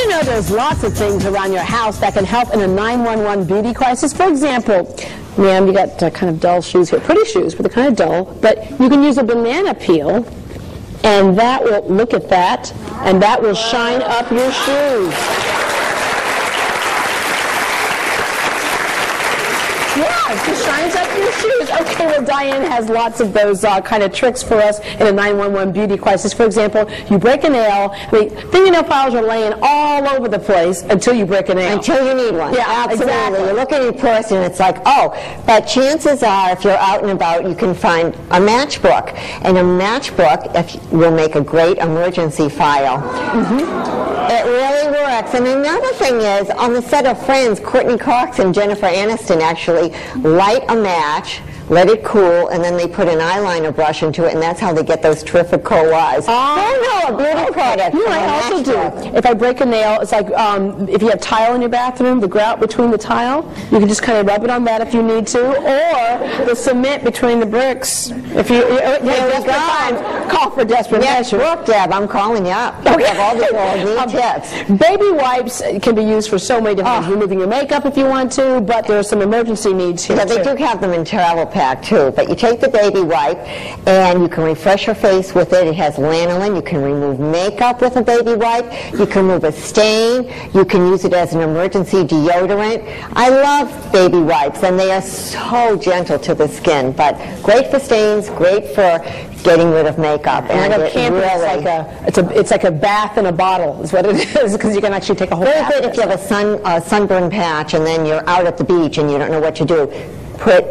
you know there's lots of things around your house that can help in a 911 beauty crisis? For example, ma'am, you got kind of dull shoes here. Pretty shoes, but they're kind of dull. But you can use a banana peel, and that will, look at that, and that will shine up your shoes. Yeah, it just shines up your shoes. Okay, well, Diane has lots of those kind of tricks for us in a 911 beauty crisis. For example, you break a nail. I mean, fingernail files are laying all over the place until you break a nail. Until you need one. Yeah, absolutely. Exactly. You look at your purse and it's like, oh, but chances are if you're out and about, you can find a matchbook. And a matchbook will make a great emergency file. It really works. And another thing is, on the set of Friends, Courtney Cox and Jennifer Aniston actually light a match, let it cool, and then they put an eyeliner brush into it, and that's how they get those terrific coal eyes. Oh, no, a beauty product. You know, I also do. If I break a nail, it's like if you have tile in your bathroom, the grout between the tile, you can just kind of rub it on that if you need to, or the cement between the bricks. If you desperate times, call for desperate measures. Look, Deb, I'm calling you up. Okay. We have all these tips. Baby wipes can be used for so many different things. Removing your makeup if you want to, but there are some emergency needs here. Yeah, they do have them in travel pack too. But you take the baby wipe and you can refresh your face with it. It has lanolin. You can remove makeup with a baby wipe. You can remove a stain. You can use it as an emergency deodorant. I love baby wipes, and they are so gentle to the skin. But great for stains, great for getting rid of makeup. And I camping, it's like a bath in a bottle is what it is, because you can actually take a whole bath. Very good if you have a sunburn patch and then you're out at the beach and you don't know what to do. Put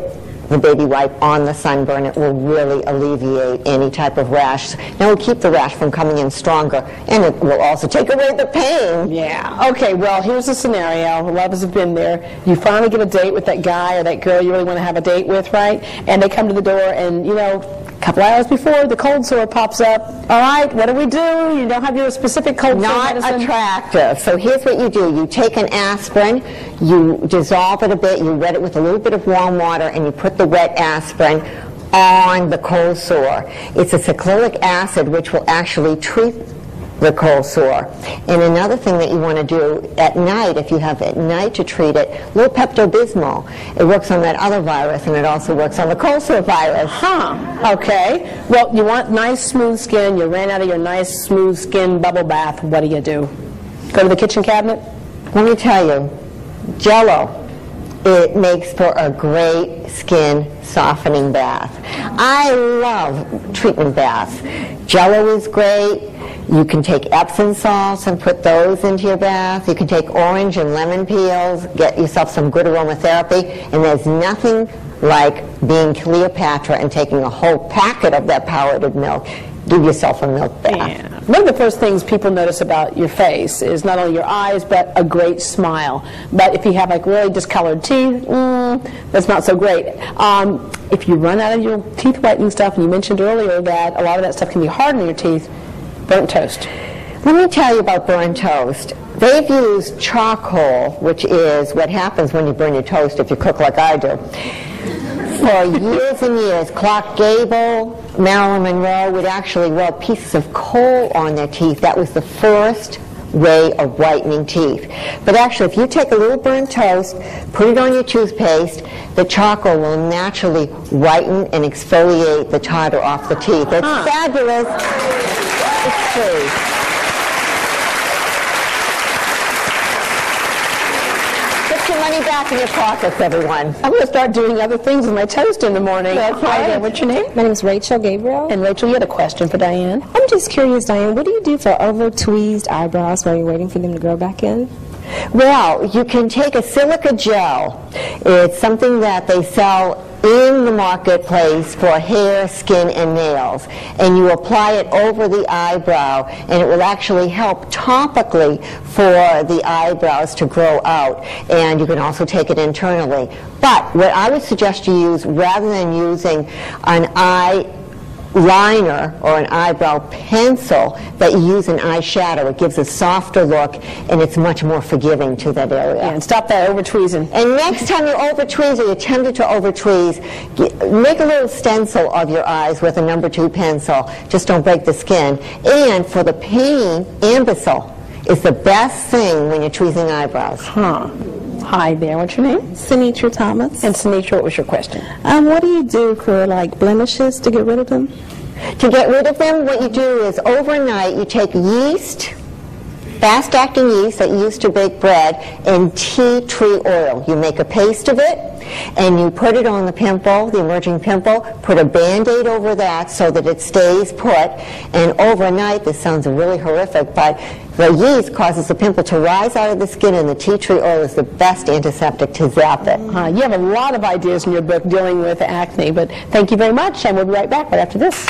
the baby wipe on the sunburn. It will really alleviate any type of rash. And it will keep the rash from coming in stronger, and it will also take away the pain. Yeah. Okay, well, here's a scenario. A lot of us have been there. You finally get a date with that guy or that girl you really want to have a date with, right? And they come to the door, and, you know, a couple hours before, the cold sore pops up. All right, what do we do? You don't have your specific cold sore medicine. Not attractive. So here's what you do. You take an aspirin, you dissolve it a bit, you wet it with a little bit of warm water, and you put the wet aspirin on the cold sore. It's a cyclic acid which will actually treat the cold sore. And another thing that you want to do at night, if you have at night to treat it, a little Pepto-Bismol. It works on that other virus, and it also works on the cold sore virus. Okay. Well, you want nice, smooth skin. You ran out of your nice, smooth skin bubble bath. What do? Go to the kitchen cabinet? Let me tell you, Jell-O. It makes for a great skin softening bath. I love treatment baths. Jell-O is great. You can take Epsom salts and put those into your bath. You can take orange and lemon peels, get yourself some good aromatherapy, and there's nothing like being Cleopatra and taking a whole packet of that powdered milk. Give yourself a milk bath. Yeah. One of the first things people notice about your face is not only your eyes, but a great smile. But if you have like really discolored teeth, that's not so great. If you run out of your teeth whitening stuff, and you mentioned earlier that a lot of that stuff can be hard on your teeth, burnt toast. Let me tell you about burnt toast. They've used charcoal, which is what happens when you burn your toast if you cook like I do. For years and years, Clark Gable, Marilyn Monroe would actually rub pieces of coal on their teeth. That was the first way of whitening teeth. But actually, if you take a little burnt toast, put it on your toothpaste, the charcoal will naturally whiten and exfoliate the tartar off the teeth. It's fabulous. It's true. Your money back in your pockets, everyone. I'm going to start doing other things with my toast in the morning. That's right. What's your name? My name is Rachel Gabriel. And Rachel, you had a question for Diane. I'm just curious, Diane, what do you do for over-tweezed eyebrows while you're waiting for them to grow back in? Well, you can take a silica gel. It's something that they sell in the marketplace for hair, skin, and nails. And you apply it over the eyebrow, and it will actually help topically for the eyebrows to grow out. And you can also take it internally. But what I would suggest you use, rather than using an eyeliner or an eyebrow pencil, that you use an eyeshadow. It gives a softer look, and it's much more forgiving to that area. Yeah, and stop that over-tweezing. And next time you over-tweeze or you're tempted to over-tweeze, make a little stencil of your eyes with a number 2 pencil. Just don't break the skin. And for the pain, Ambisol is the best thing when you're tweezing eyebrows. Huh. Hi there, what's your name? Sinitra Thomas. And Sinitra, what was your question? What do you do for like blemishes to get rid of them? To get rid of them, what you do is overnight you take yeast, fast-acting yeast that you use to bake bread, and tea tree oil. You make a paste of it, and you put it on the pimple, the emerging pimple, put a Band-Aid over that so that it stays put, and overnight, this sounds really horrific, but the yeast causes the pimple to rise out of the skin, and the tea tree oil is the best antiseptic to zap it. You have a lot of ideas in your book dealing with acne, but thank you very much, and we'll be right back right after this.